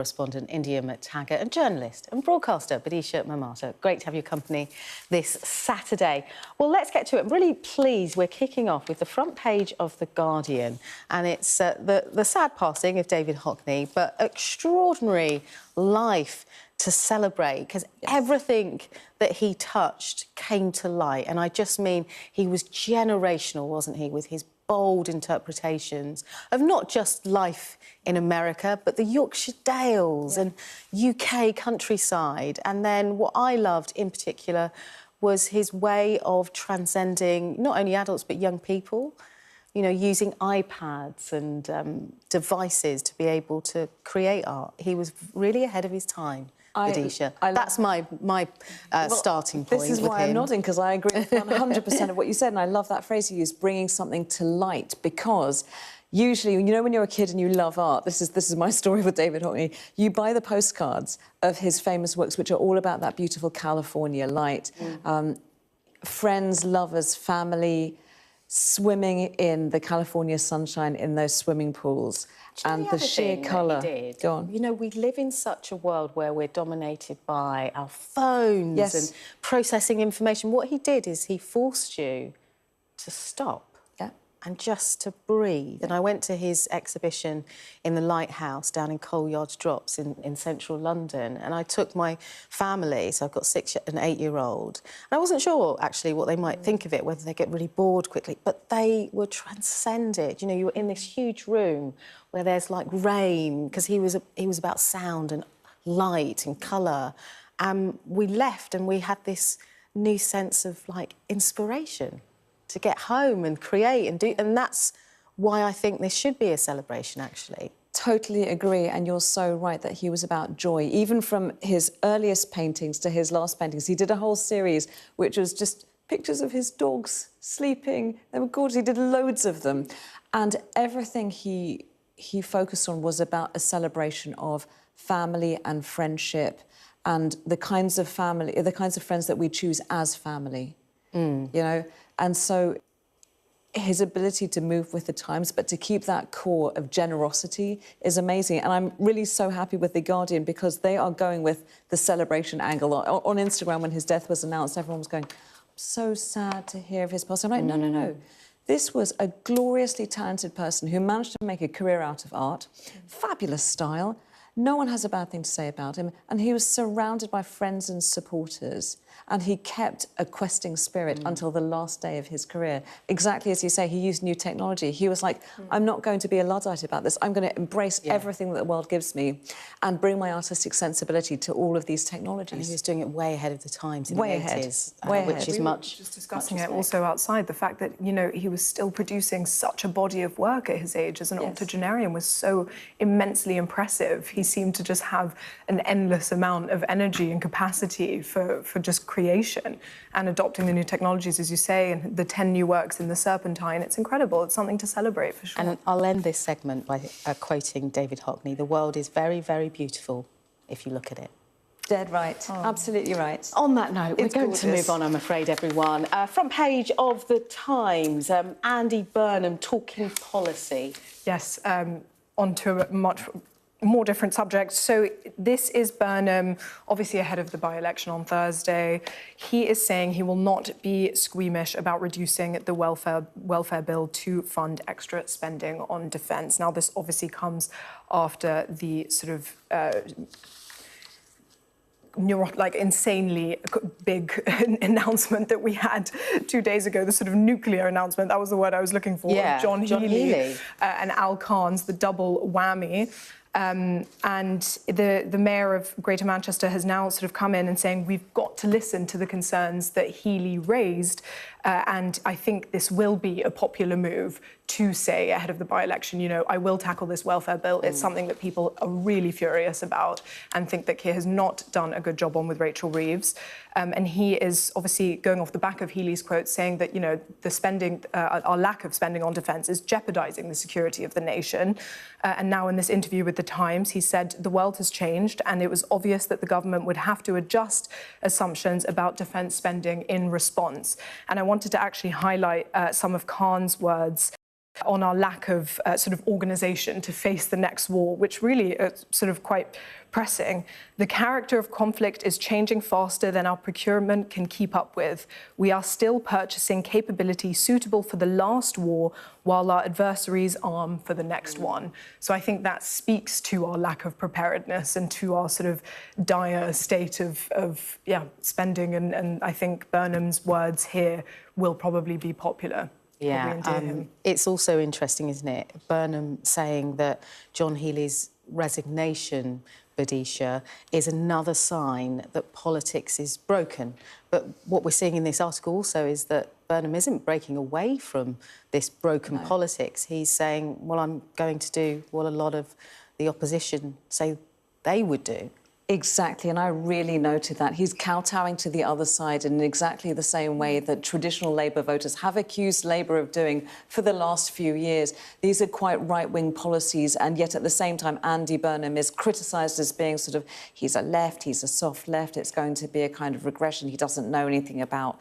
correspondent India Taggart and journalist and broadcaster Boleto Mamata. Great to have your company this Saturday. Well, let's get to it. I'm really pleased we're kicking off with the front page of The Guardian, and it's the sad passing of David Hockney, but extraordinary life to celebrate, because everything that he touched came to light. And I just mean he was generational, wasn't he, with his bold interpretations of not just life in America, but the Yorkshire Dales and UK countryside. And then what I loved in particular was his way of transcending not only adults but young people, you know, using iPads and devices to be able to create art. He was really ahead of his time. Adisha. That's my starting point. This is why I'm nodding, because I agree with 100% of what you said, and I love that phrase you used, bringing something to light, because usually, you know, when you're a kid and you love art, this is my story with David Hockney, you buy the postcards of his famous works, which are all about that beautiful California light. Friends, lovers, family, swimming in the California sunshine in those swimming pools, and the sheer colour. Go on. You know, we live in such a world where we're dominated by our phones and processing information. What he did is he forced you to stop and just to breathe. And I went to his exhibition in the Lighthouse down in Coalyard Drops in central London, and I took my family, so I've got 6- and 8-year-old, and I wasn't sure, actually, what they might think of it, whether they get really bored quickly, but they were transcended. You know, you were in this huge room where there's, like, rain, because he was about sound and light and colour, and we left and we had this new sense of, like, inspiration to get home and create and do, and that's why I think this should be a celebration, actually. Totally agree, and you're so right that he was about joy. Even from his earliest paintings to his last paintings, he did a whole series which was just pictures of his dogs sleeping. They were gorgeous. He did loads of them, and everything he focused on was about a celebration of family and friendship, and the kinds of friends that we choose as family. You know, and so his ability to move with the times, but to keep that core of generosity is amazing. And I'm really so happy with The Guardian, because they are going with the celebration angle. On Instagram, when his death was announced, everyone was going, I'm so sad to hear of his passing. I'm like, no. This was a gloriously talented person who managed to make a career out of art, fabulous style. No one has a bad thing to say about him, and he was surrounded by friends and supporters, and he kept a questing spirit until the last day of his career. Exactly as you say, he used new technology. He was like, I'm not going to be a Luddite about this. I'm going to embrace everything that the world gives me and bring my artistic sensibility to all of these technologies. And he was doing it way ahead of the times in the 80s, which is much... Just discussing it also outside, the fact that, you know, he was still producing such a body of work at his age as an octogenarian was so immensely impressive. He seemed to just have an endless amount of energy and capacity for just creation and adopting the new technologies, as you say, and the 10 new works in the Serpentine. It's incredible. It's something to celebrate, for sure. And I'll end this segment by quoting David Hockney. The world is very, very beautiful if you look at it. Dead right. Absolutely right. On that note, we're going to move on, I'm afraid, everyone. Front page of The Times, Andy Burnham talking policy. Yes, on to a much more different subject. So this is Burnham, obviously ahead of the by-election on Thursday. He is saying he will not be squeamish about reducing the welfare bill to fund extra spending on defence. Now, this obviously comes after the sort of insanely big announcement that we had 2 days ago, the sort of nuclear announcement, that was the word I was looking for, of John Healey and Al Khan's, the double whammy. And the mayor of Greater Manchester has now sort of come in and saying we've got to listen to the concerns that Healey raised, and I think this will be a popular move to say ahead of the by-election, you know, I will tackle this welfare bill. It's something that people are really furious about and think that Keir has not done a good job on with Rachel Reeves. And he is obviously going off the back of Healey's quote, saying that, you know, the spending, our lack of spending on defence is jeopardising the security of the nation. And now in this interview with The Times, he said the world has changed and it was obvious that the government would have to adjust assumptions about defence spending in response. And I wanted to actually highlight some of Khan's words on our lack of sort of organisation to face the next war, which really is sort of quite pressing. The character of conflict is changing faster than our procurement can keep up with. We are still purchasing capability suitable for the last war while our adversaries arm for the next one. So I think that speaks to our lack of preparedness and to our sort of dire state of spending. And I think Burnham's words here will probably be popular. Yeah, it's also interesting, isn't it? Burnham saying that John Healey's resignation, Bodisha, is another sign that politics is broken. But what we're seeing in this article also is that Burnham isn't breaking away from this broken politics. He's saying, well, I'm going to do what a lot of the opposition say they would do. Exactly, and I really noted that. He's kowtowing to the other side in exactly the same way that traditional Labour voters have accused Labour of doing for the last few years. These are quite right-wing policies, and yet at the same time, Andy Burnham is criticised as being sort of, he's a left, he's a soft left, it's going to be a kind of regression. He doesn't know anything about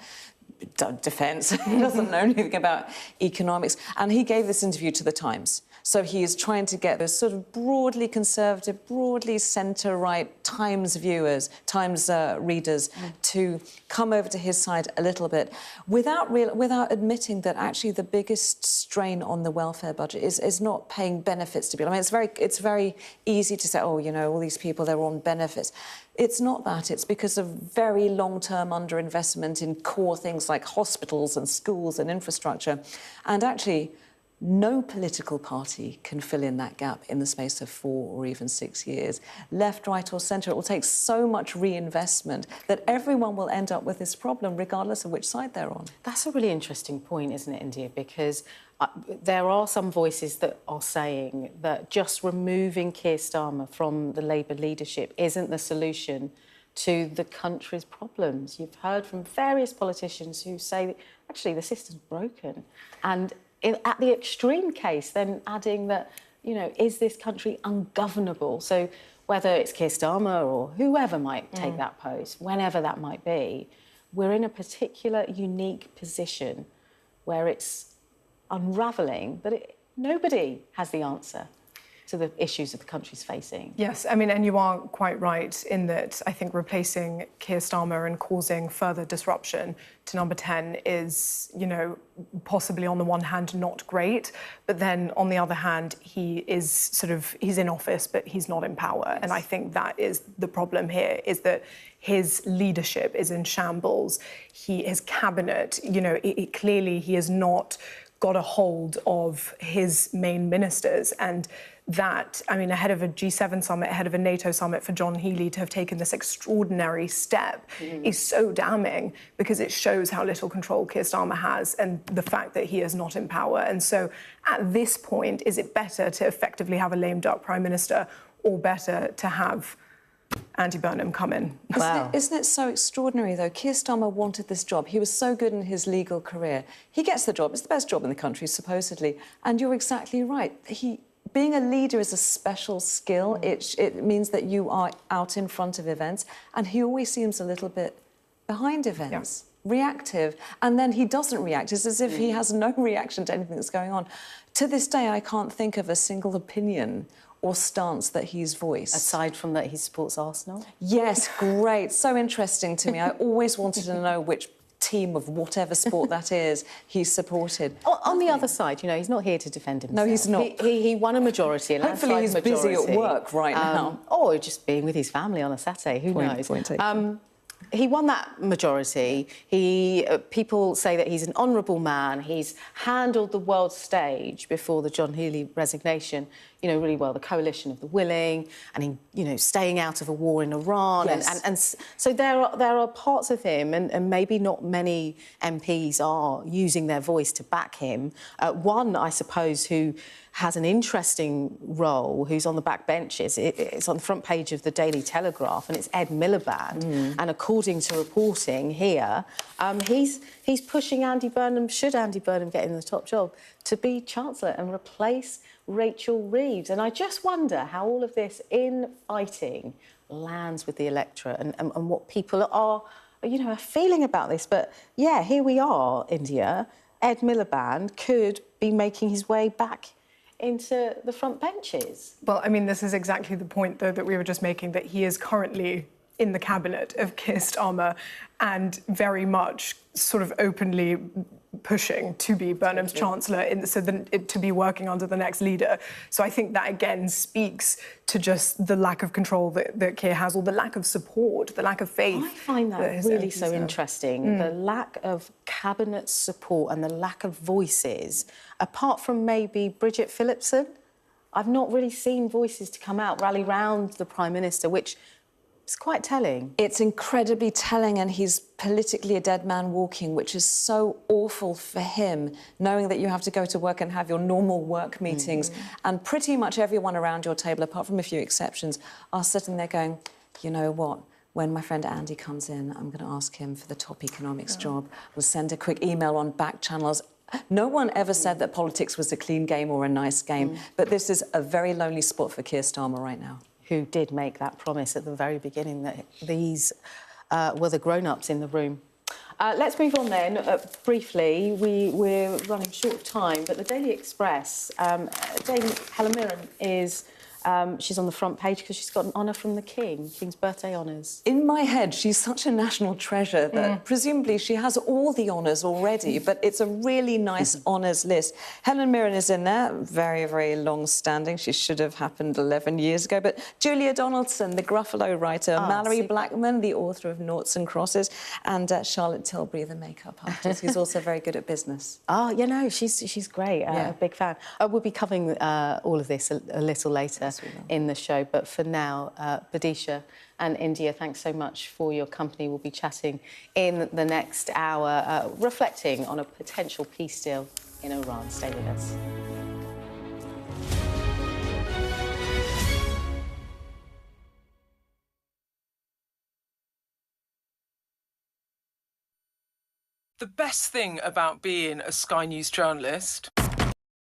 defence, he doesn't know anything about economics. And he gave this interview to The Times. So he is trying to get those sort of broadly conservative, broadly centre-right Times viewers, Times readers to come over to his side a little bit without admitting that actually the biggest strain on the welfare budget is not paying benefits to people. I mean, it's very easy to say, oh, you know, all these people, they're on benefits. It's not that. It's because of very long-term underinvestment in core things like hospitals and schools and infrastructure. And actually, no political party can fill in that gap in the space of 4 or even 6 years. Left, right or centre, it will take so much reinvestment that everyone will end up with this problem regardless of which side they're on. That's a really interesting point, isn't it, India? Because there are some voices that are saying that just removing Keir Starmer from the Labour leadership isn't the solution to the country's problems. You've heard from various politicians who say, actually, the system's broken. And at the extreme case, then adding that, you know, is this country ungovernable? So whether it's Keir Starmer or whoever might take that post, whenever that might be, we're in a particular unique position where it's unravelling, but nobody has the answer to the issues that the country's facing. Yes, I mean, and you are quite right in that I think replacing Keir Starmer and causing further disruption to number 10 is, you know, possibly on the one hand not great, but then on the other hand, he's in office, but he's not in power. Yes. And I think that is the problem here, is that his leadership is in shambles. His cabinet, you know, clearly he has not got a hold of his main ministers, and that, I mean, ahead of a G7 summit, ahead of a NATO summit, for John Healey to have taken this extraordinary step is so damning, because it shows how little control Keir Starmer has and the fact that he is not in power. And so at this point, is it better to effectively have a lame duck Prime Minister, or better to have Andy Burnham come in? Wow. Isn't it so extraordinary, though? Keir Starmer wanted this job. He was so good in his legal career. He gets the job. It's the best job in the country, supposedly. And you're exactly right. Being a leader is a special skill. It means that you are out in front of events, and he always seems a little bit behind events, reactive, and then he doesn't react. It's as if he has no reaction to anything that's going on. To this day, I can't think of a single opinion or stance that he's voiced. Aside from that he supports Arsenal? Yes, great. So interesting to me. I always wanted to know which team of whatever sport that is he supported. On the other side, you know, he's not here to defend himself. No, he's not. He won a majority, a hopefully he's majority. Busy at work right now. Or just being with his family on a Saturday, who knows? He won that majority. People say that he's an honourable man. He's handled the world stage before the John Healey resignation, you know, really well. The coalition of the willing, and he, you know, staying out of a war in Iran. Yes. And so there are parts of him, and maybe not many MPs are using their voice to back him. One, I suppose, who has an interesting role, who's on the back benches. It's on the front page of the Daily Telegraph, and it's Ed Miliband. And according to reporting here, he's pushing Andy Burnham, should Andy Burnham get in the top job, to be Chancellor and replace Rachel Reeves. And I just wonder how all of this infighting lands with the electorate, and what people are, you know, are feeling about this. But, yeah, here we are, India. Ed Miliband could be making his way back into the front benches. Well, I mean, this is exactly the point, though, that we were just making, that he is currently in the cabinet of Keir Starmer and very much sort of openly pushing to be Burnham's chancellor, to be working under the next leader. So I think that, again, speaks to just the lack of control that Keir has, or the lack of support, the lack of faith. I find that really so interesting, the lack of cabinet support and the lack of voices, apart from maybe Bridget Phillipson. I've not really seen voices to come out, rally round the Prime Minister, which is quite telling. It's incredibly telling, and he's politically a dead man walking, which is so awful for him, knowing that you have to go to work and have your normal work meetings, and pretty much everyone around your table, apart from a few exceptions, are sitting there going, you know what, when my friend Andy comes in, I'm going to ask him for the top economics job. We'll send a quick email on back channels. No one ever said that politics was a clean game or a nice game, but this is a very lonely spot for Keir Starmer right now. Who did make that promise at the very beginning that these were the grown-ups in the room. Let's move on then. Briefly, we're running short of time, but the Daily Express, Dame Helen Mirren is... she's on the front page because she's got an honour from the King's birthday honours. In my head, she's such a national treasure that presumably she has all the honours already, but it's a really nice honours list. Helen Mirren is in there, very, very long-standing. She should have happened 11 years ago. But Julia Donaldson, the Gruffalo writer, Mallory Blackman, the author of Noughts and Crosses, and Charlotte Tilbury, the makeup artist, who's also very good at business. Oh, you know, she's great. A big fan. We'll be covering all of this a little later in the show, but for now, Bodisha and India, thanks so much for your company. We'll be chatting in the next hour, reflecting on a potential peace deal in Iran. Stay with us. The best thing about being a Sky News journalist